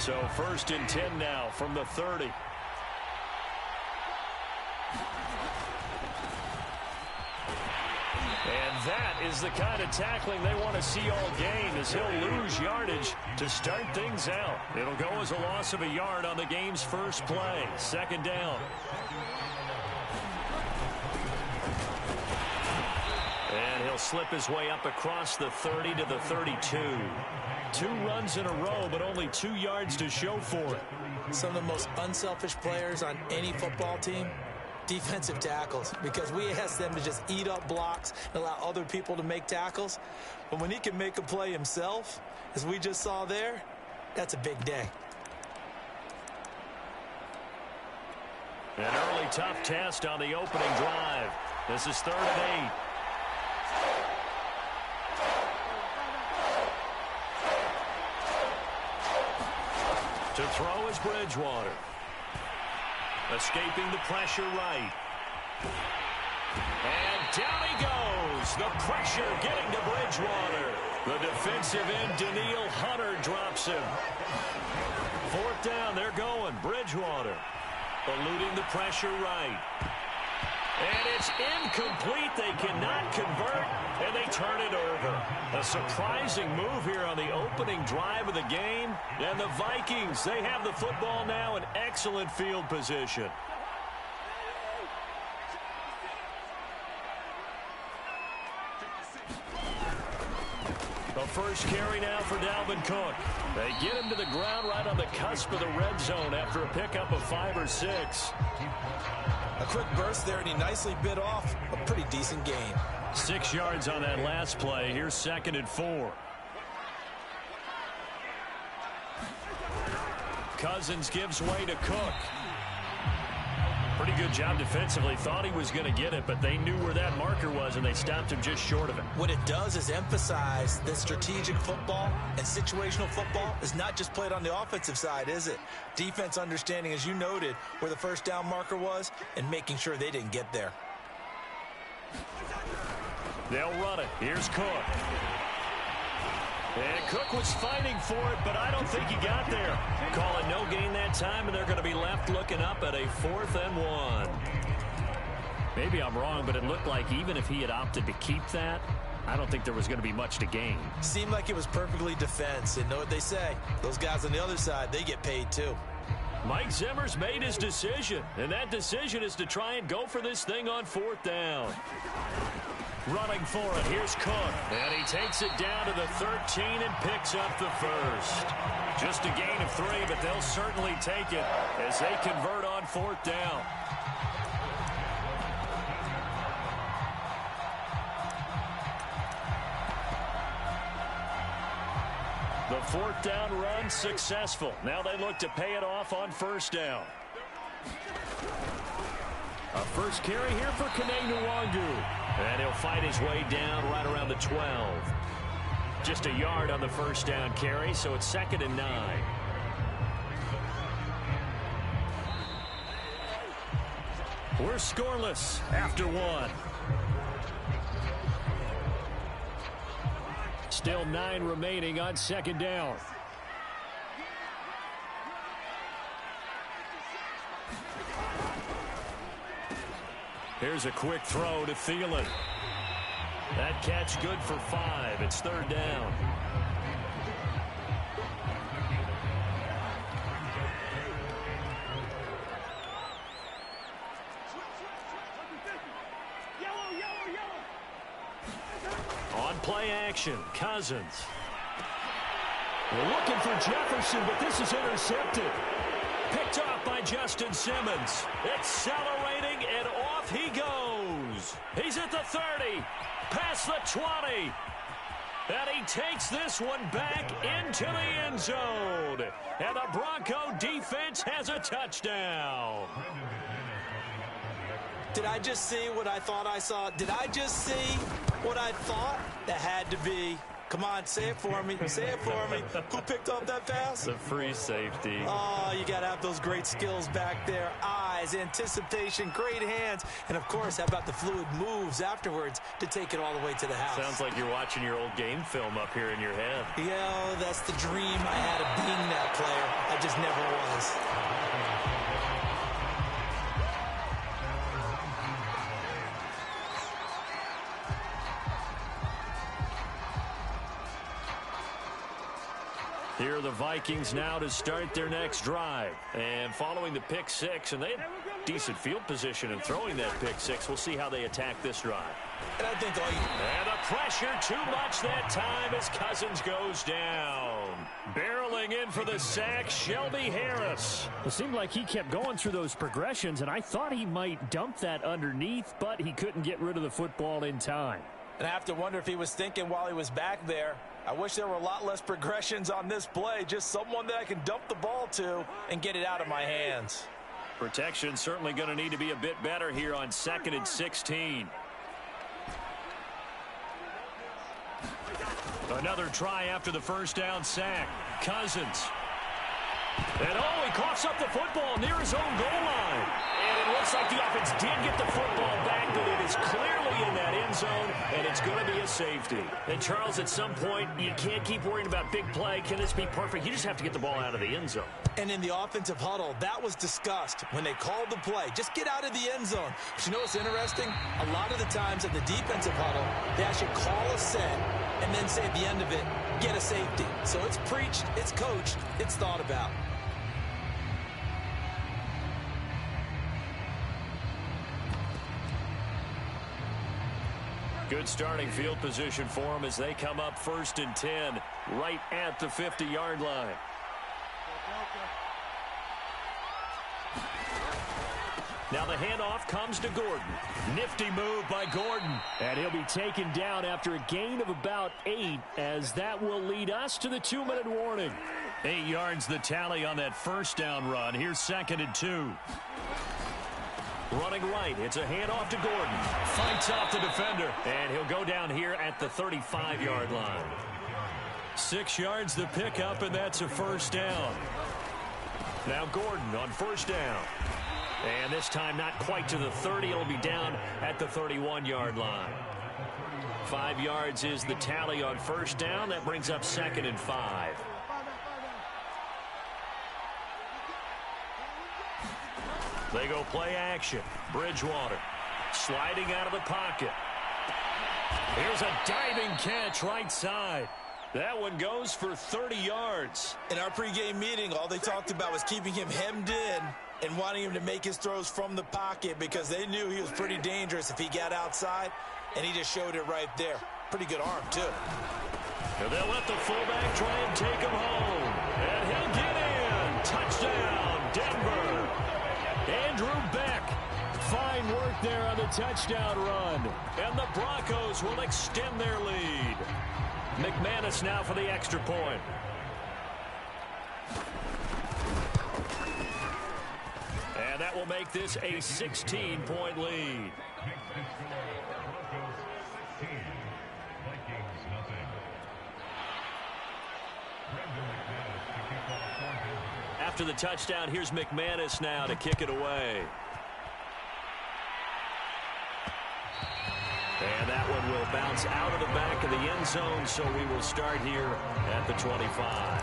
So 1st and 10 now from the 30. And that is the kind of tackling they want to see all game, as he'll lose yardage to start things out. It'll go as a loss of a yard on the game's first play. 2nd down. And he'll slip his way up across the 30 to the 32. 2 runs in a row, but only 2 yards to show for it. Some of the most unselfish players on any football team, defensive tackles, because we ask them to just eat up blocks and allow other people to make tackles. But when he can make a play himself, as we just saw there, that's a big day. An early tough test on the opening drive. This is 3rd and 8. To throw is Bridgewater. Escaping the pressure right. And down he goes. The pressure getting to Bridgewater. The defensive end, Daniil Hunter, drops him. 4th down, they're going. Bridgewater eluding the pressure right. And it's incomplete. They cannot convert, and they turn it over. A surprising move here on the opening drive of the game. And the Vikings, they have the football now in excellent field position. The first carry now for Dalvin Cook. They get him to the ground right on the cusp of the red zone after a pickup of 5 or 6. A quick burst there, and he nicely bit off a pretty decent gain. 6 yards on that last play. Here's 2nd and 4. Cousins gives way to Cook. Pretty good job defensively. Thought he was going to get it, but they knew where that marker was, and they stopped him just short of it. What it does is emphasize that strategic football and situational football is not just played on the offensive side, is it? Defense understanding, as you noted, where the first down marker was and making sure they didn't get there. They'll run it. Here's Cook. And Cook was fighting for it, but I don't think he got there. Call it no gain that time, and they're going to be left looking up at a 4th and 1. Maybe I'm wrong, but it looked like even if he had opted to keep that, I don't think there was going to be much to gain. Seemed like it was perfectly defense. And know what they say? Those guys on the other side, they get paid too. Mike Zimmer's made his decision, and that decision is to try and go for this thing on 4th down. Running for it, here's Cook. And he takes it down to the 13 and picks up the first. Just a gain of 3, but they'll certainly take it as they convert on 4th down. The 4th down run successful. Now they look to pay it off on 1st down. A first carry here for Kene Nwangu. And he'll fight his way down right around the 12. Just a yard on the first down carry, so it's 2nd and 9. We're scoreless after 1. Still 9 remaining on 2nd down. Here's a quick throw to Thielen. That catch good for 5. It's 3rd down. On play action, Cousins. We're looking for Jefferson, but this is intercepted. Picked off by Justin Simmons. Accelerating, and off he goes. He's at the 30, past the 20. And he takes this one back into the end zone. And the Bronco defense has a touchdown. Did I just see what I thought I saw? Did I just see what I thought? That had to be. Come on, say it for me. Say it for me. Who picked up that pass? The free safety. Oh, you got to have those great skills back there. eyes, anticipation, great hands, and, of course, how about the fluid moves afterwards to take it all the way to the house. Sounds like you're watching your old game film up here in your head. Yeah, that's the dream I had of being that player. I just never was. Here are the Vikings now to start their next drive. And following the pick six, and they had decent field position in throwing that pick six. We'll see how they attack this drive. And I think and the pressure too much that time as Cousins goes down. Barreling in for the sack, Shelby Harris. It seemed like he kept going through those progressions, and I thought he might dump that underneath, but he couldn't get rid of the football in time. And I have to wonder if he was thinking while he was back there, I wish there were a lot less progressions on this play. Just someone that I can dump the ball to and get it out of my hands. Protection certainly going to need to be a bit better here on 2nd and 16. Another try after the first down sack. Cousins. And he coughs up the football near his own goal line. And it looks like the offense did get the football back, but it is clearly in that end zone, and it's going to be a safety. And, Charles, at some point, you can't keep worrying about big play. Can this be perfect? You just have to get the ball out of the end zone. And in the offensive huddle, that was discussed when they called the play. Just get out of the end zone. But you know what's interesting? A lot of the times in the defensive huddle, they actually call a set and then say at the end of it, get a safety. So it's preached, it's coached, it's thought about. Good starting field position for them as they come up 1st and 10 right at the 50-yard line. Now the handoff comes to Gordon. Nifty move by Gordon. And he'll be taken down after a gain of about 8, as that will lead us to the 2-minute warning. 8 yards the tally on that first down run. Here's 2nd and 2. Running right, it's a handoff to Gordon. Fights off the defender, and he'll go down here at the 35-yard line. 6 yards the pickup, and that's a first down. Now Gordon on first down. And this time not quite to the 30. It'll be down at the 31-yard line. 5 yards is the tally on first down. That brings up 2nd and 5. They go play action. Bridgewater sliding out of the pocket. Here's a diving catch right side. That one goes for 30 yards. In our pregame meeting, all they talked about was keeping him hemmed in and wanting him to make his throws from the pocket because they knew he was pretty dangerous if he got outside, and he just showed it right there. Pretty good arm, too. And they'll let the fullback try and take him home. And he'll get in. Touchdown, Denver. Andrew Beck. Fine work there on the touchdown run. And the Broncos will extend their lead. McManus now for the extra point. And that will make this a 16-point lead. After the touchdown, here's McManus now to kick it away. And that one will bounce out of the back of the end zone, so we will start here at the 25.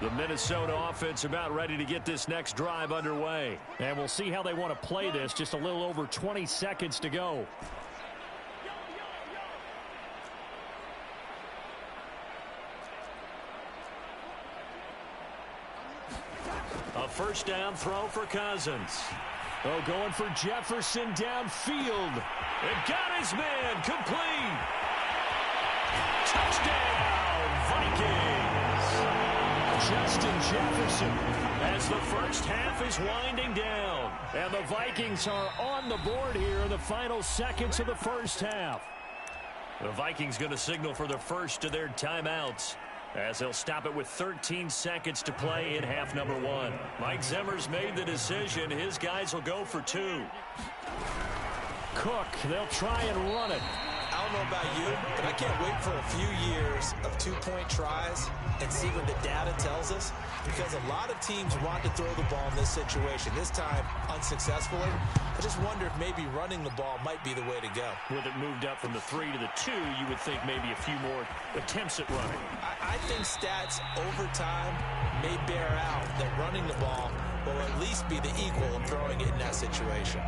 The Minnesota offense about ready to get this next drive underway. And we'll see how they want to play this. Just a little over 20 seconds to go. A first down throw for Cousins. Oh, going for Jefferson downfield. It got his man complete. Touchdown, Vikings. Justin Jefferson. As the first half is winding down. And the Vikings are on the board here in the final seconds of the first half. The Vikings going to signal for the first of their timeouts, as they'll stop it with 13 seconds to play in half number 1. Mike Zimmer's made the decision. His guys will go for 2. Cook, they'll try and run it. I don't know about you, but I can't wait for a few years of two-point tries and see what the data tells us, because a lot of teams want to throw the ball in this situation, this time unsuccessfully. I just wonder if maybe running the ball might be the way to go. With it moved up from the 3 to the 2, you would think maybe a few more attempts at running. I think stats over time may bear out that running the ball will at least be the equal of throwing it in that situation.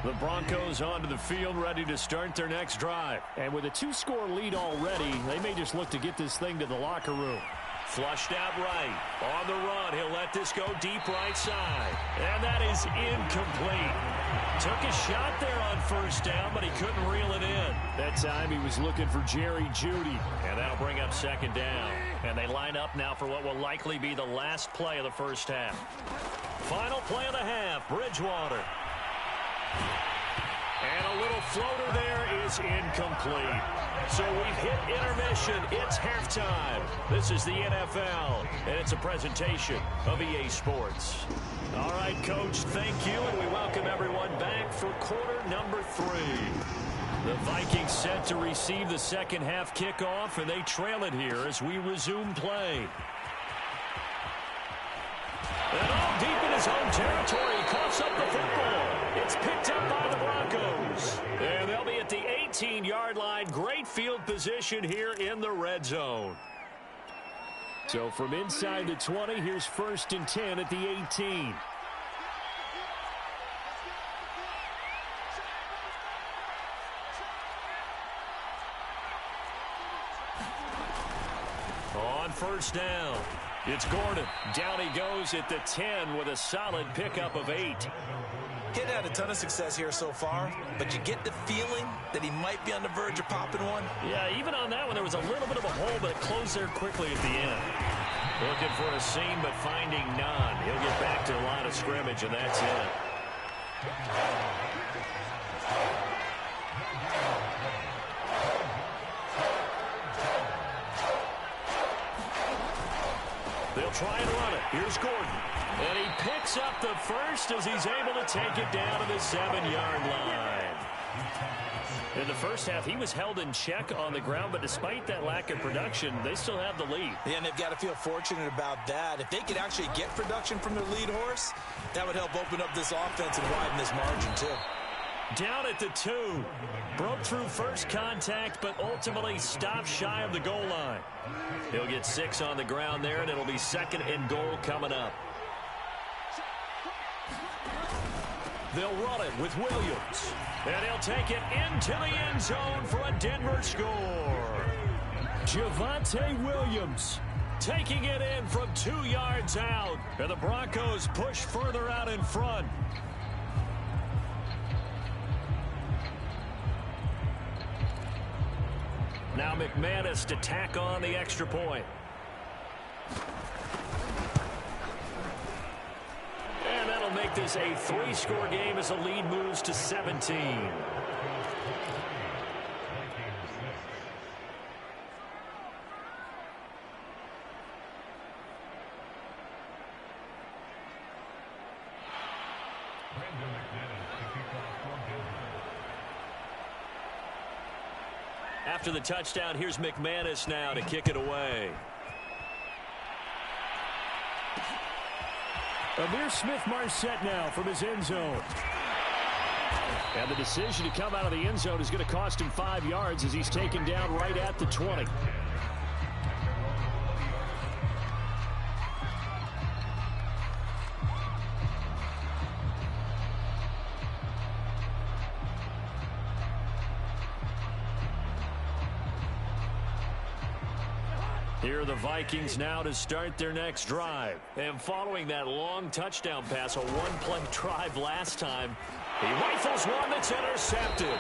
The Broncos onto the field, ready to start their next drive. And with a 2-score lead already, they may just look to get this thing to the locker room. Flushed out right. On the run, he'll let this go deep right side. And that is incomplete. Took a shot there on first down, but he couldn't reel it in. That time he was looking for Jerry Jeudy. And that'll bring up second down. And they line up now for what will likely be the last play of the first half. Final play of the half, Bridgewater. And a little floater there is incomplete. So we've hit intermission. It's halftime. This is the NFL, and it's a presentation of EA Sports. All right, Coach, thank you, and we welcome everyone back for quarter number 3. The Vikings set to receive the second half kickoff, and they trail it here as we resume play. And all deep in his own territory, he coughs up the football. It's picked up by the Broncos. And they'll be at the 18-yard line. Great field position here in the red zone. So from inside the 20, here's 1st and 10 at the 18. On first down, it's Gordon. Down he goes at the 10 with a solid pickup of 8. Kid had a ton of success here so far, but you get the feeling that he might be on the verge of popping one. Yeah, even on that one, there was a little bit of a hole, but it closed there quickly at the end. Looking for a seam, but finding none. He'll get back to the line of scrimmage, and that's it. They'll try and run it. Here's Gordon. And he picks up the first as he's able to take it down to the 7-yard line. In the first half, he was held in check on the ground, but despite that lack of production, they still have the lead. Yeah, and they've got to feel fortunate about that. If they could actually get production from their lead horse, that would help open up this offense and widen this margin, too. Down at the 2. Broke through first contact, but ultimately stopped shy of the goal line. He'll get 6 on the ground there, and it'll be 2nd and goal coming up. They'll run it with Williams. And he'll take it into the end zone for a Denver score. Javonte Williams taking it in from 2 yards out. And the Broncos push further out in front. Now McManus to tack on the extra point. And that'll make this a 3-score game as the lead moves to 17. After the touchdown, here's McManus now to kick it away. Amir Smith-Marset now from his end zone. And the decision to come out of the end zone is going to cost him 5 yards as he's taken down right at the 20. Here are the Vikings now to start their next drive. And following that long touchdown pass, a one-play drive last time, he rifles one that's intercepted.